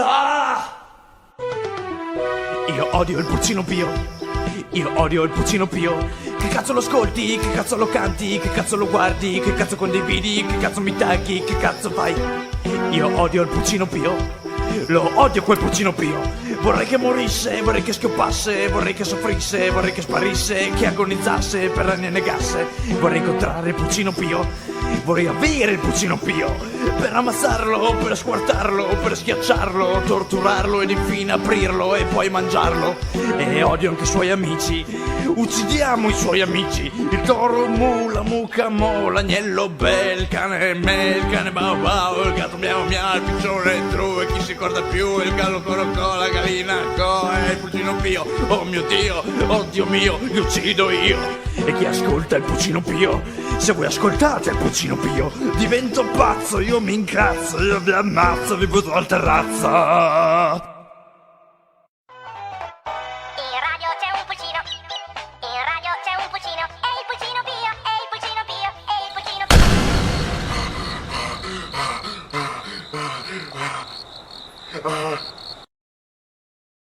basta! Io odio il pulcino Pio. Io odio il pulcino Pio. Che cazzo lo ascolti? Che cazzo lo canti? Che cazzo lo guardi? Che cazzo condividi? Che cazzo mi tagli? Che cazzo fai? Io odio il pulcino Pio. Lo odio quel pulcino Pio. Vorrei che morisse, vorrei che schioppasse, vorrei che soffrisse, vorrei che sparisse, che agonizzasse, per anni negasse. Vorrei incontrare il pulcino Pio. Vorrei avere il pulcino Pio per ammazzarlo, per squartarlo, per schiacciarlo, torturarlo ed infine aprirlo e poi mangiarlo. E odio anche i suoi amici. Uccidiamo i suoi amici. Il toro mu, la mucca mo, l'agnello bel, il cane me, il cane bau bau, il gatto miau miau, il piccione tru, e chi si ricorda più, il gallo corocò, la gallina co, e il pulcino Pio. Oh mio Dio, oddio mio, li uccido io. E chi ascolta il pulcino Pio, se voi ascoltate il pulcino Pio, divento pazzo, io mi incazzo, io vi ammazzo, vi butto al terrazzo. In radio c'è un pulcino, in radio c'è un pulcino, è il pulcino Pio, è il pulcino Pio, è il pulcino Pio.